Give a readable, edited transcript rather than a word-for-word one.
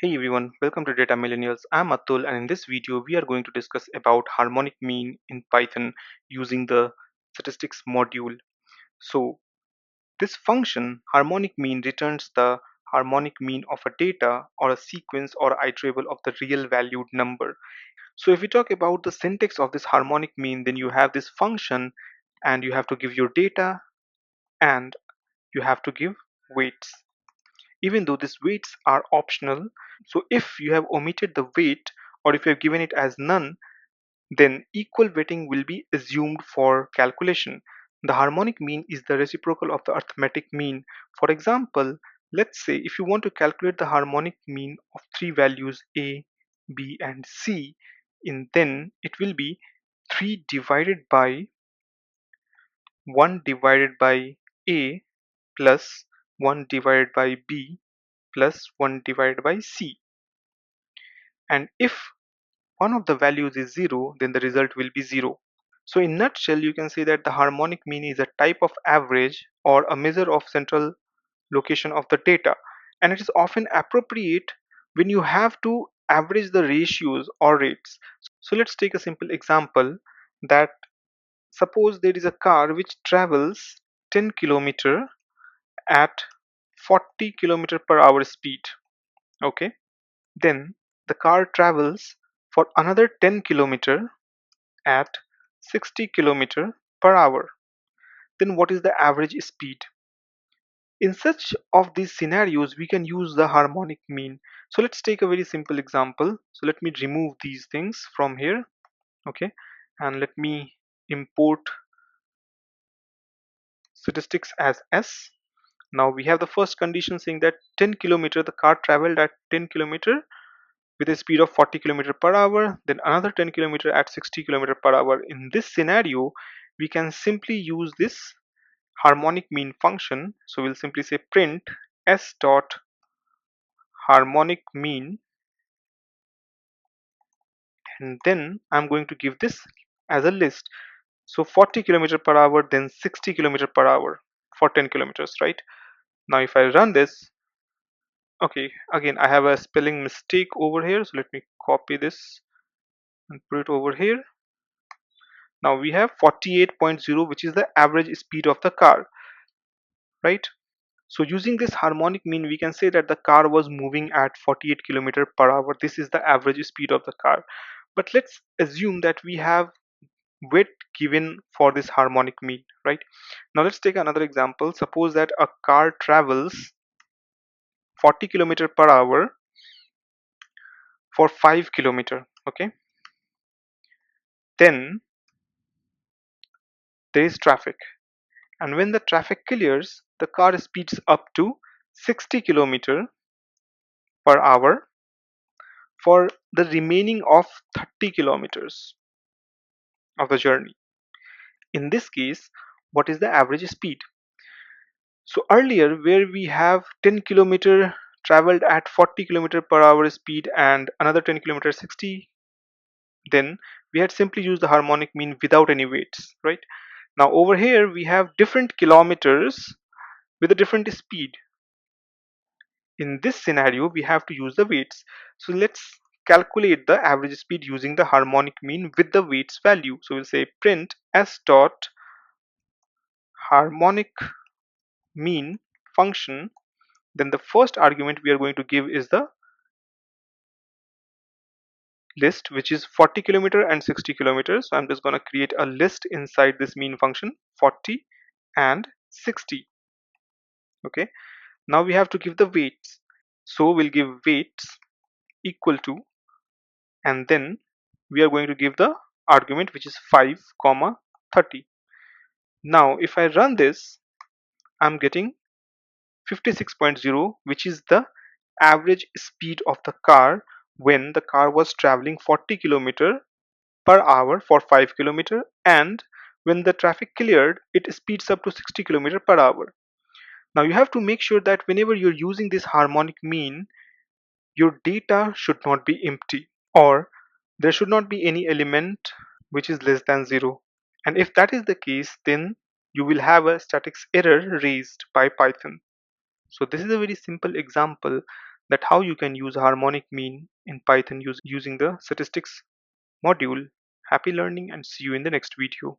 Hey everyone, welcome to Data Millennials. I'm Atul, and in this video we are going to discuss about harmonic mean in Python using the statistics module. So this function harmonic mean returns the harmonic mean of a data or a sequence or iterable of the real valued number. So if we talk about the syntax of this harmonic mean, then you have this function and you have to give your data and you have to give weights. Even though these weights are optional, so if you have omitted the weight or if you have given it as none, then equal weighting will be assumed for calculation. The harmonic mean is the reciprocal of the arithmetic mean. For example, let's say if you want to calculate the harmonic mean of three values a, b and c, then it will be 3 divided by 1 divided by a plus 1 divided by b plus 1 divided by c. And if one of the values is 0, then the result will be 0. So in nutshell, you can say that the harmonic mean is a type of average or a measure of central location of the data, and it is often appropriate when you have to average the ratios or rates. So let's take a simple example that suppose there is a car which travels 10 kilometer at 40 kilometer per hour speed. Okay, then the car travels for another 10 kilometer at 60 kilometer per hour. Then what is the average speed? In such of these scenarios, we can use the harmonic mean. So let's take a very simple example. So let me remove these things from here. Okay, and let me import statistics as S. Now we have the first condition saying that 10 kilometer, the car traveled at 10 kilometer with a speed of 40 km per hour, then another 10 km at 60 km per hour. In this scenario, we can simply use this harmonic mean function. So we'll simply say print s dot harmonic mean, and then I'm going to give this as a list. So 40 km per hour, then 60 km per hour for 10 kilometers, right? Now if I run this, okay, again I have a spelling mistake over here, so let me copy this and put it over here. Now we have 48.0, which is the average speed of the car, right? So using this harmonic mean, we can say that the car was moving at 48 km per hour. This is the average speed of the car. But let's assume that we have weight given for this harmonic mean, right? Now let's take another example. Suppose that a car travels 40 km per hour for 5 km. Okay, then there is traffic, and when the traffic clears, the car speeds up to 60 km per hour for the remaining of 30 kilometers of the journey. In this case, what is the average speed? So earlier, where we have 10 kilometer traveled at 40 kilometer per hour speed and another 10 kilometer 60, then we had simply used the harmonic mean without any weights, right? Now over here we have different kilometers with a different speed. In this scenario, we have to use the weights. So let's calculate the average speed using the harmonic mean with the weights value. So we'll say print s dot harmonic mean function. Then the first argument we are going to give is the list, which is 40 kilometer and 60 kilometers. So I'm just going to create a list inside this mean function, 40 and 60. Okay, now we have to give the weights. So we'll give weights equal to, and then we are going to give the argument which is 5 comma 30. Now if I run this, I'm getting 56.0, which is the average speed of the car when the car was traveling 40 km per hour for 5 km, and when the traffic cleared, it speeds up to 60 km per hour. Now you have to make sure that whenever you're using this harmonic mean, your data should not be empty, or there should not be any element which is less than 0. And if that is the case, then you will have a statics error raised by Python. So this is a very simple example that how you can use harmonic mean in Python using the statistics module. Happy learning and see you in the next video.